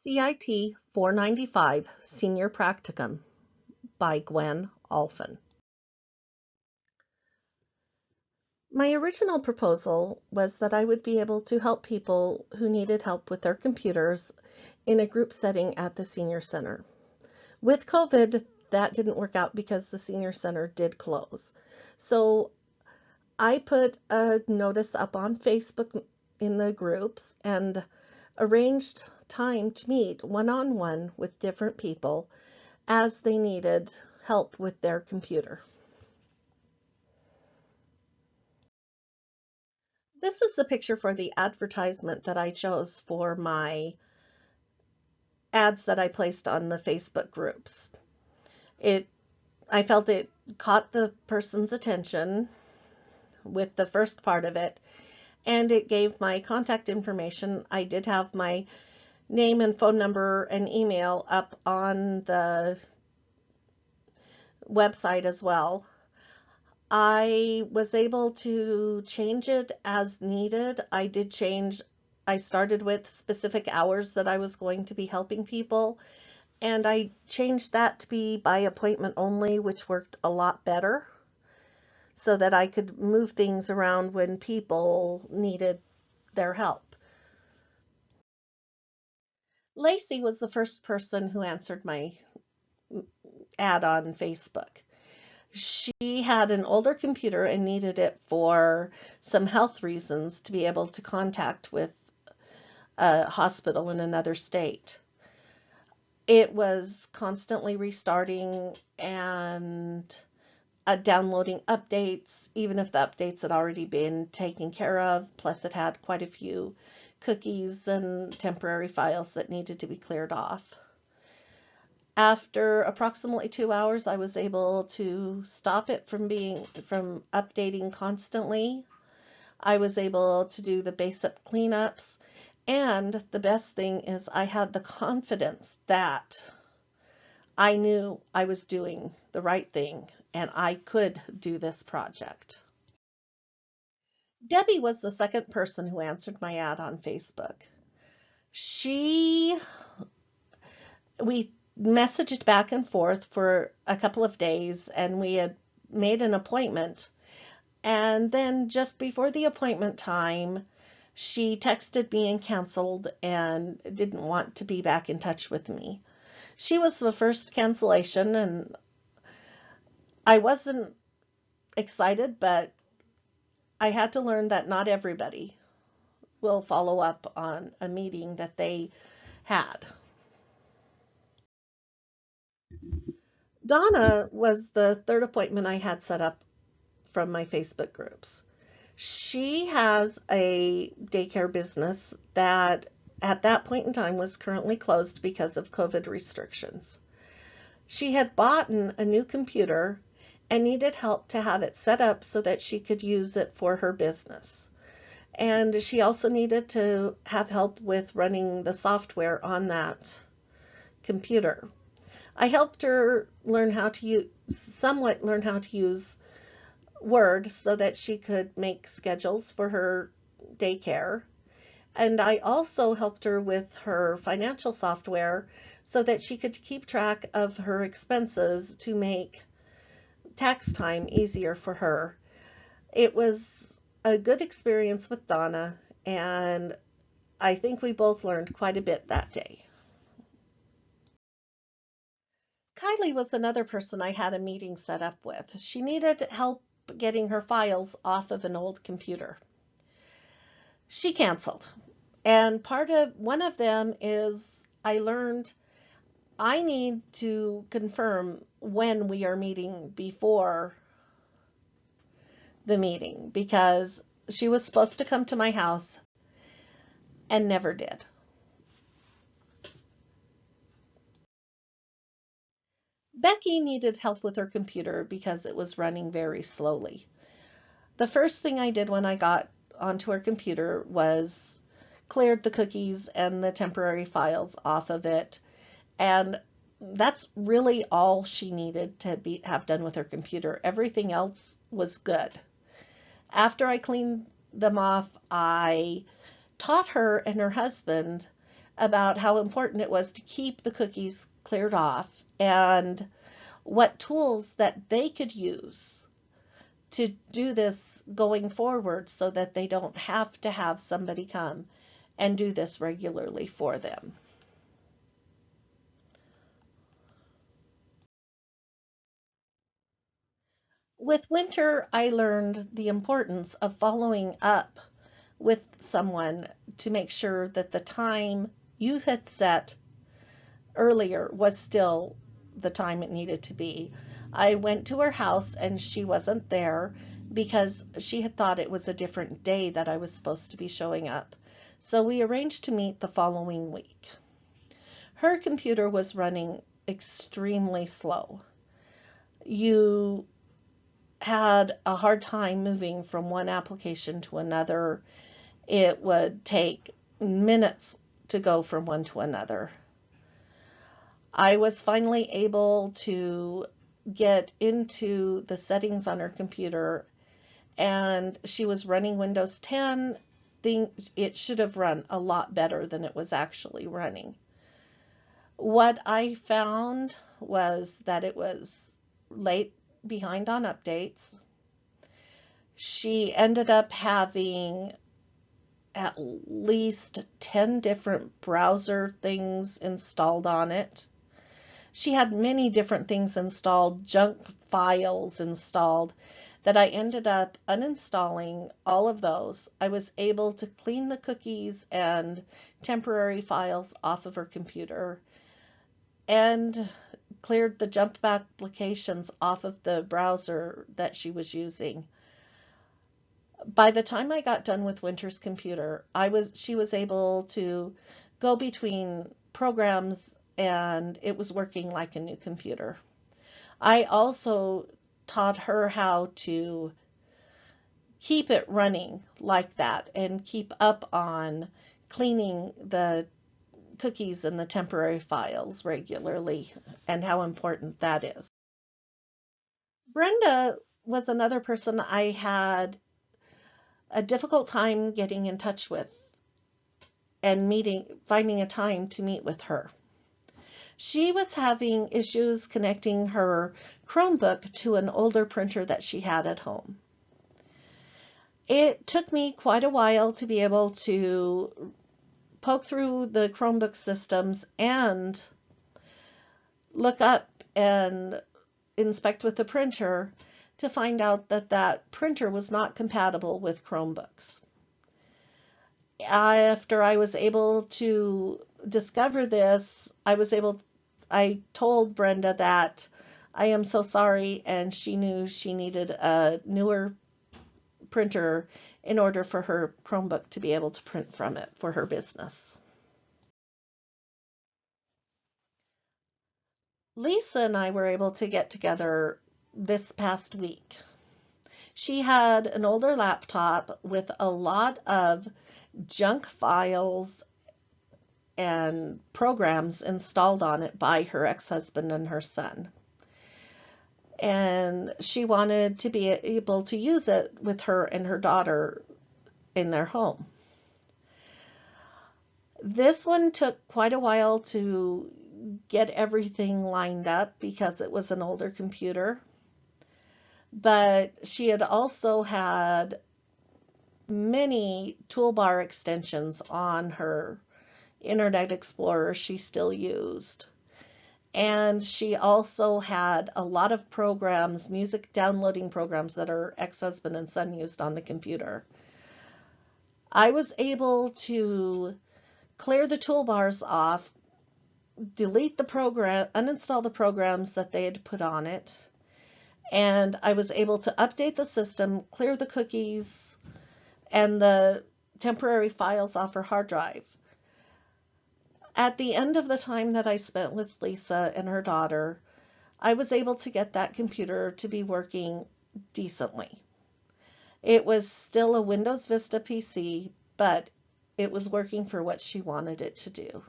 CIT 495 Senior Practicum by Gwen Alphen. My original proposal was that I would be able to help people who needed help with their computers in a group setting at the senior center. With COVID, that didn't work out because the senior center did close. So I put a notice up on Facebook in the groups and arranged time to meet one-on-one with different people as they needed help with their computer. This is the picture for the advertisement that I chose for my ads that I placed on the Facebook groups. I felt it caught the person's attention with the first part of it, and it gave my contact information. I did have my name and phone number and email up on the website as well. I was able to change it as needed. I started with specific hours that I was going to be helping people, and I changed that to be by appointment only, which worked a lot better, so that I could move things around when people needed their help. Lacey was the first person who answered my ad on Facebook. She had an older computer and needed it for some health reasons to be able to contact with a hospital in another state. It was constantly restarting and downloading updates, even if the updates had already been taken care of, plus it had quite a few cookies and temporary files that needed to be cleared off. After approximately 2 hours, I was able to stop it from updating constantly. I was able to do the basic cleanups, and the best thing is I had the confidence that I knew I was doing the right thing and I could do this project. Debbie was the second person who answered my ad on Facebook. We messaged back and forth for a couple of days, and we had made an appointment. And then just before the appointment time, she texted me and canceled and didn't want to be back in touch with me. She was the first cancellation, and I wasn't excited, but I had to learn that not everybody will follow up on a meeting that they had. Donna was the third appointment I had set up from my Facebook groups. She has a daycare business that at that point in time was currently closed because of COVID restrictions. She had bought a new computer and needed help to have it set up so that she could use it for her business. And she also needed to have help with running the software on that computer. I helped her somewhat learn how to use Word so that she could make schedules for her daycare. And I also helped her with her financial software so that she could keep track of her expenses to make tax time easier for her. It was a good experience with Donna, and I think we both learned quite a bit that day. Kylie was another person I had a meeting set up with. She needed help getting her files off of an old computer. She canceled. And one of them is I learned I need to confirm when we are meeting before the meeting, because she was supposed to come to my house and never did. Becky needed help with her computer because it was running very slowly. The first thing I did when I got onto her computer was cleared the cookies and the temporary files off of it, and that's really all she needed to have done with her computer. Everything else was good. After I cleaned them off, I taught her and her husband about how important it was to keep the cookies cleared off and what tools that they could use to do this going forward so that they don't have to have somebody come and do this regularly for them. With winter, I learned the importance of following up with someone to make sure that the time you had set earlier was still the time it needed to be. I went to her house and she wasn't there because she had thought it was a different day that I was supposed to be showing up. So we arranged to meet the following week. Her computer was running extremely slow. You had a hard time moving from one application to another. It would take minutes to go from one to another. I was finally able to get into the settings on her computer, and she was running Windows 10. It should have run a lot better than it was actually running. What I found was that it was late behind on updates. She ended up having at least 10 different browser things installed on it. She had many different things installed, junk files installed, that I ended up uninstalling all of those. I was able to clean the cookies and temporary files off of her computer and cleared the junk applications off of the browser that she was using. By the time I got done with Winter's computer, she was able to go between programs and it was working like a new computer. I also taught her how to keep it running like that and keep up on cleaning the cookies and the temporary files regularly and how important that is. Brenda was another person I had a difficult time getting in touch with and finding a time to meet with her. She was having issues connecting her Chromebook to an older printer that she had at home. It took me quite a while to be able to poke through the Chromebook systems and look up and inspect with the printer to find out that that printer was not compatible with Chromebooks. After I was able to discover this, I told Brenda that I am so sorry, and she knew she needed a newer printer in order for her Chromebook to be able to print from it for her business. Lisa and I were able to get together this past week. She had an older laptop with a lot of junk files and programs installed on it by her ex-husband and her son. And she wanted to be able to use it with her and her daughter in their home. This one took quite a while to get everything lined up because it was an older computer. But she had also had many toolbar extensions on her Internet Explorer she still used. And she also had a lot of programs, music downloading programs that her ex-husband and son used on the computer. I was able to clear the toolbars off, delete the program, uninstall the programs that they had put on it, and I was able to update the system, clear the cookies and the temporary files off her hard drive. At the end of the time that I spent with Lisa and her daughter, I was able to get that computer to be working decently. It was still a Windows Vista PC, but it was working for what she wanted it to do.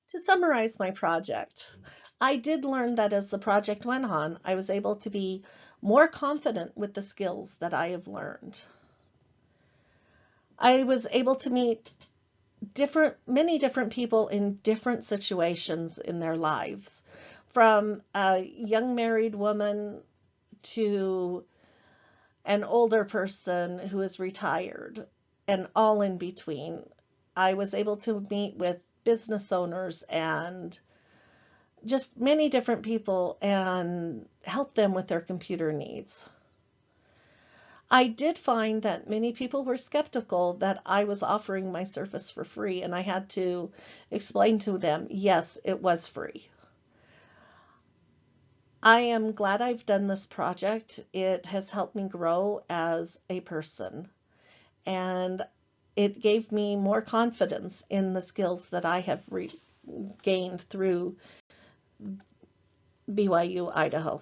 To summarize my project, I did learn that as the project went on, I was able to be more confident with the skills that I have learned. I was able to meet many different people in different situations in their lives, from a young married woman to an older person who is retired, and all in between. I was able to meet with business owners and just many different people and help them with their computer needs. I did find that many people were skeptical that I was offering my service for free, and I had to explain to them, yes, it was free. I am glad I've done this project. It has helped me grow as a person, and it gave me more confidence in the skills that I have gained through BYU, Idaho.